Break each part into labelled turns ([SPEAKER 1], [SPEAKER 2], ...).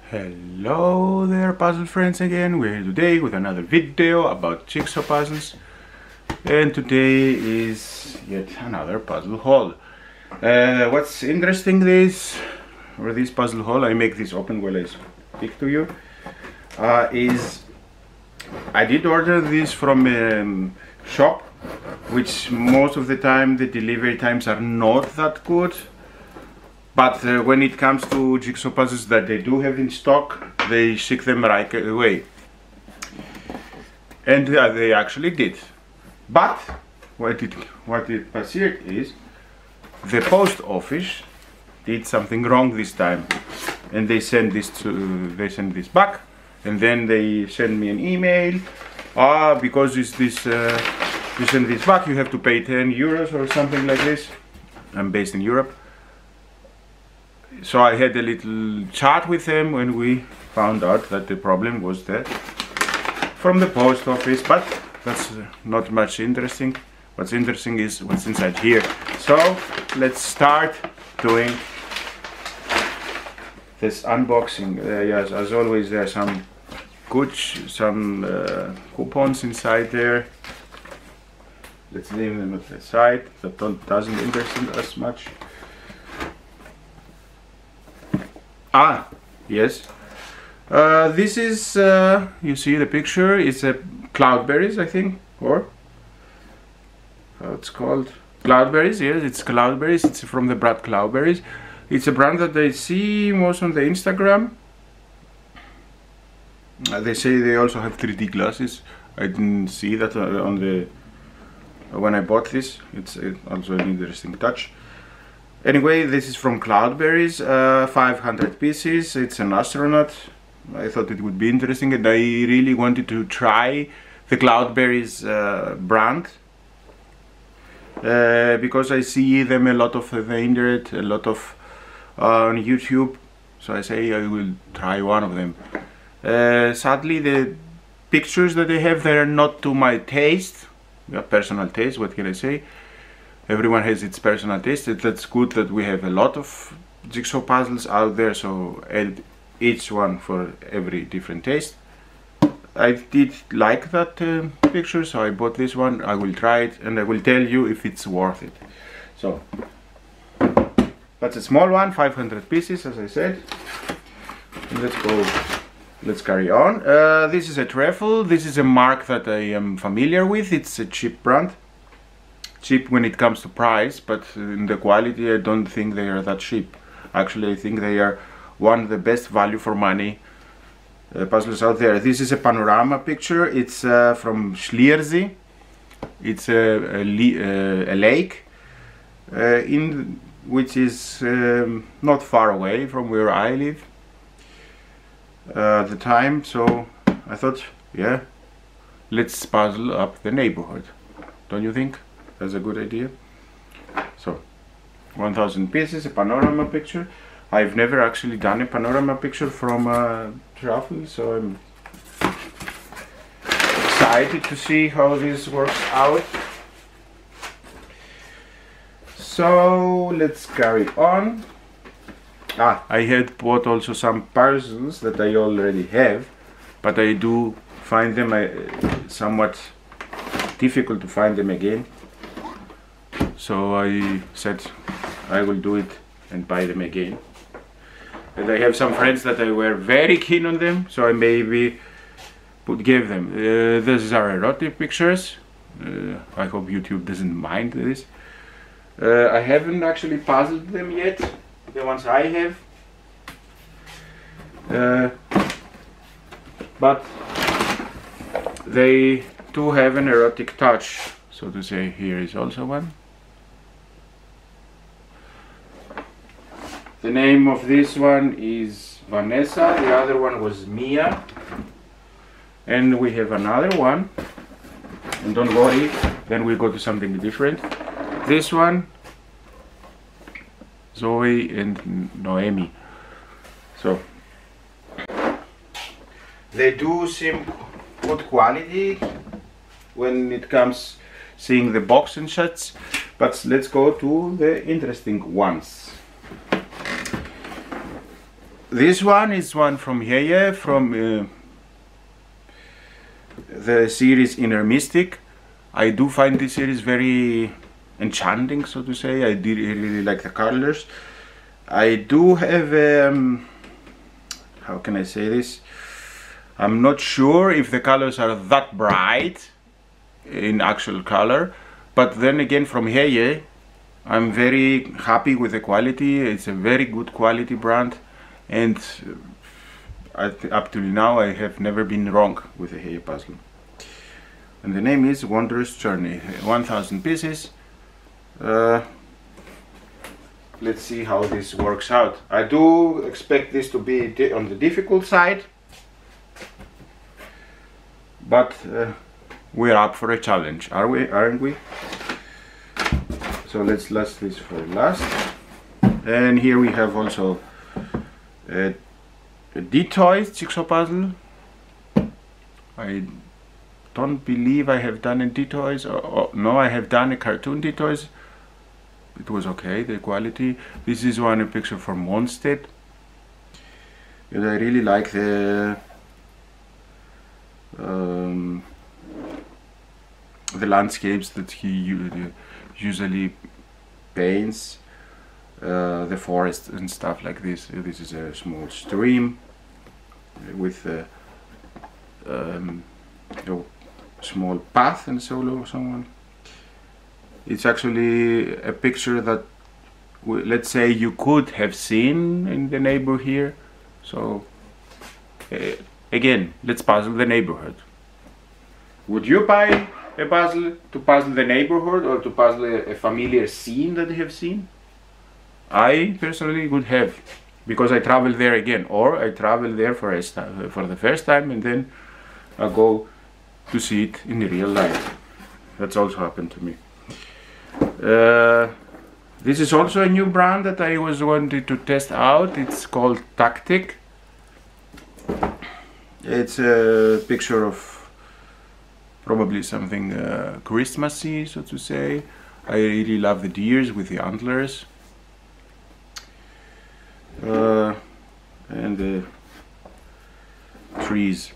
[SPEAKER 1] Hello there, puzzle friends again. We're here today with another video about jigsaw puzzles, and today is yet another puzzle haul. What's interesting this puzzle haul, I make this open while I speak to you, is I did order this from a shop, which most of the time the delivery times are not that good. But when it comes to jigsaw puzzles that they do have in stock, they ship them right away. And they actually did. But what it appeared is the post office did something wrong this time, and they send this back, and then they send me an email. Because you send this back, you have to pay 10 euros or something like this. I'm based in Europe. So I had a little chat with them when we found out that the problem was that from the post office, but that's not much interesting. What's interesting is what's inside here. So let's start doing this unboxing. Yes, as always, there are some coupons inside there. Let's leave them at the side. That doesn't interest us much. Yes. This is, you see the picture, it's a Cloudberries, I think, or how it's called. Cloudberries, yes, it's Cloudberries. It's from the brand Cloudberries. It's a brand that I see most on the Instagram. They say they also have 3D glasses. I didn't see that on the when I bought this. It's also an interesting touch. Anyway, this is from Cloudberries, 500 pieces. It's an astronaut. I thought it would be interesting, and I really wanted to try the Cloudberries brand because I see them a lot of the internet, a lot of on YouTube. So I say I will try one of them. Sadly, the pictures that they have, they are not to my taste, personal taste. What can I say? Everyone has its personal taste. That's good that we have a lot of jigsaw puzzles out there, so each one for every different taste. I did like that picture, so I bought this one. I will try it and I will tell you if it's worth it. So that's a small one, 500 pieces, as I said. Let's carry on. This is a Trefl. This is a mark that I am familiar with. It's a cheap brand. Cheap when it comes to price, but in the quality I don't think they are that cheap. Actually, I think they are one of the best value for money puzzles out there. This is a panorama picture. It's from Schliersee. It's a lake which is not far away from where I live at the time. So I thought, yeah, let's puzzle up the neighborhood. Don't you think? That's a good idea. So 1000 pieces, a panorama picture. I've never actually done a panorama picture from Trefl, so I'm excited to see how this works out. So let's carry on. I had bought also some puzzles that I already have, but I do find them somewhat difficult to find them again. So I said I will do it and buy them again. And I have some friends that I were very keen on them, so I maybe would give them. These are erotic pictures. I hope YouTube doesn't mind this. I haven't actually puzzled them yet, the ones I have. But they do have an erotic touch, so to say. Here is also one. The name of this one is Vanessa, the other one was Mia, and we have another one, and don't worry, then we go to something different. This one, Zoe and Noemi. So they do seem good quality when it comes seeing the box and shots, but let's go to the interesting ones. This one is one from Heye, from the series Inner Mystic. I do find this series very enchanting, so to say. I really like the colors. I do have how can I say this? I'm not sure if the colors are that bright in actual color, but then again from Heye I'm very happy with the quality. It's a very good quality brand, and up till now I have never been wrong with the Heye puzzle. And the name is Wondrous Journey, 1000 pieces. Let's see how this works out. I do expect this to be on the difficult side, but we're up for a challenge, aren't we? So let's last this for last. And here we have also a D-Toys jigsaw puzzle. I don't believe I have done a D-Toys, no, I have done a cartoon D-Toys. It was okay, the quality. This is one, a picture from Monsted. And I really like the landscapes that he usually paints, the forest and stuff like this. This is a small stream with a small path and so on. It's actually a picture that, let's say, you could have seen in the neighbor here. So again, let's puzzle the neighborhood. Would you buy a puzzle to puzzle the neighborhood or to puzzle a familiar scene that you have seen? I personally would have, because I travel there again, or I travel there for the first time and then I go to see it in real life. That's also happened to me. This is also a new brand that I was wanting to test out. It's called Tactic. It's a picture of probably something Christmassy, so to say. I really love the deers with the antlers. And the trees.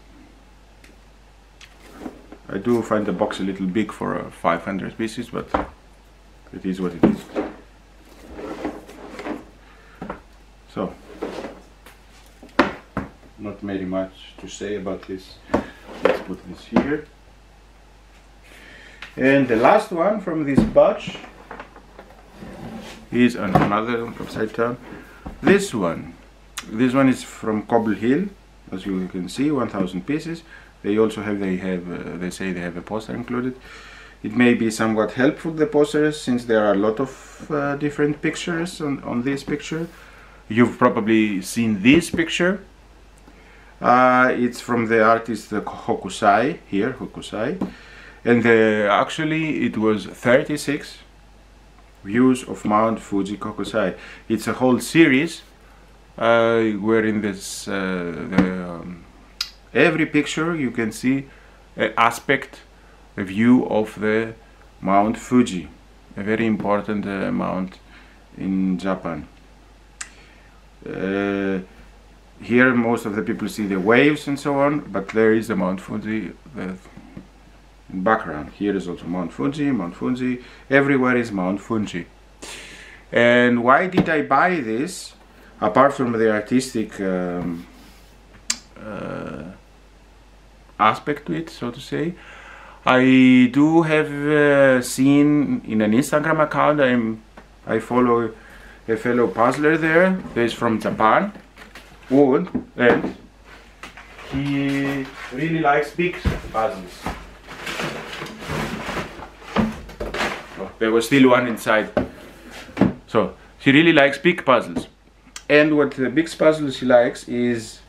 [SPEAKER 1] I do find the box a little big for 500 pieces, but it is what it is. So, not very much to say about this. Let's put this here. And the last one from this batch is another one from Sidetown. This one is from Cobble Hill, as you can see, 1000 pieces. They also have, they say they have a poster included. It may be somewhat helpful, the posters, since there are a lot of different pictures on this picture. You've probably seen this picture. It's from the artist Hokusai, here, Hokusai. And actually it was 36 views of Mount Fuji Hokusai. It's a whole series where in this every picture you can see an aspect, a view of the Mount Fuji, a very important mount in Japan. Here most of the people see the waves and so on, but there is the Mount Fuji in background. Here is also Mount Fuji, everywhere is Mount Fuji. And why did I buy this, apart from the artistic aspect to it, so to say? I do have seen in an Instagram account, I follow a fellow puzzler there, he's from Japan, and he really likes big puzzles. Oh, there was still one inside. So he really likes big puzzles, and what the big puzzles he likes is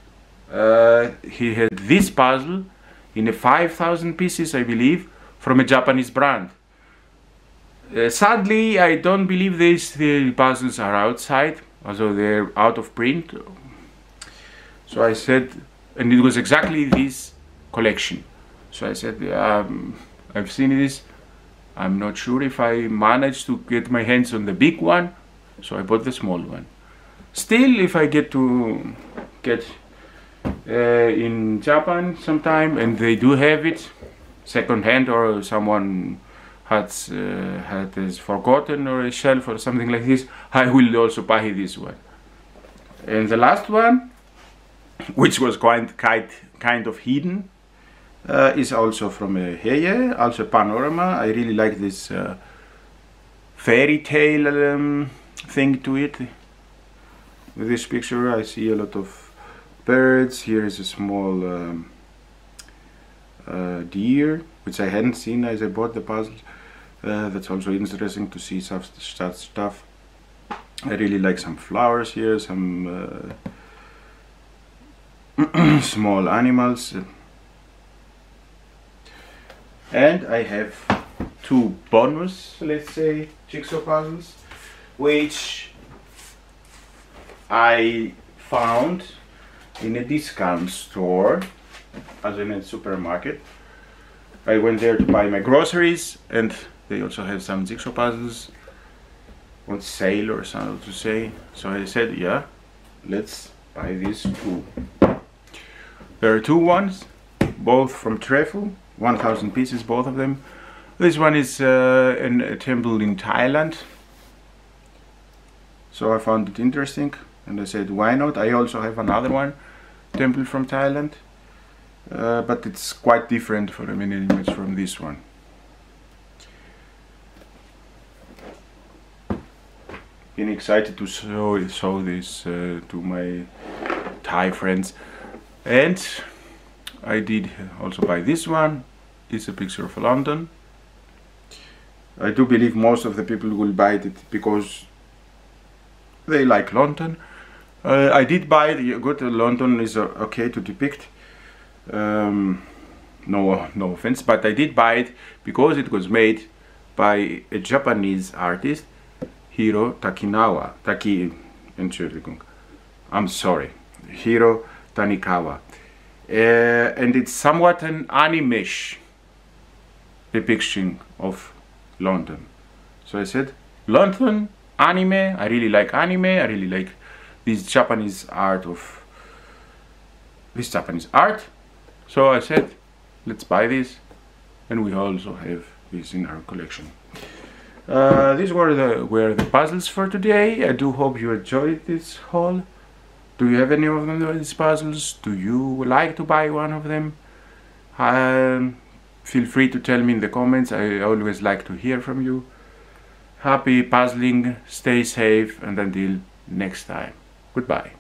[SPEAKER 1] he had this puzzle in a 5,000 pieces, I believe, from a Japanese brand. Sadly, I don't believe these puzzles are outside, although they're out of print. So I said, and it was exactly this collection. So I said, I've seen this. I'm not sure if I managed to get my hands on the big one, so I bought the small one. Still, if I get in Japan sometime and they do have it second hand, or someone has forgotten, or a shelf or something like this, I will also buy this one. And the last one, which was kind of hidden, is also from Heye, also Panorama. I really like this fairy tale thing to it. With this picture I see a lot of birds. Here is a small deer, which I hadn't seen as I bought the puzzles. That's also interesting to see such stuff. I really like some flowers here, some small animals. And I have two bonus, let's say, jigsaw puzzles, which I found in a discount store, as in a supermarket. I went there to buy my groceries, and they also have some jigsaw puzzles on sale or something to say. So I said, yeah, let's buy these two. There are two ones, both from Trefl, 1000 pieces, both of them. This one is a temple in Thailand, so I found it interesting and I said, why not? I also have another one, temple from Thailand, but it's quite different for a mini image from this one. Been excited to show this to my Thai friends. And I did also buy this one. It's a picture of London. I do believe most of the people will buy it because they like London. I did buy it. Good, London is okay to depict. No offense, but I did buy it because it was made by a Japanese artist, Hiro I'm sorry, Hiro Tanikawa. And it's somewhat an anime-ish depiction of London. So I said, London, anime, I really like anime, I really like this Japanese art. So I said, let's buy this, and we also have this in our collection. These were the puzzles for today. I do hope you enjoyed this haul. Do you have any of these puzzles? Do you like to buy one of them? Feel free to tell me in the comments. I always like to hear from you. Happy puzzling, stay safe, and until next time. Goodbye.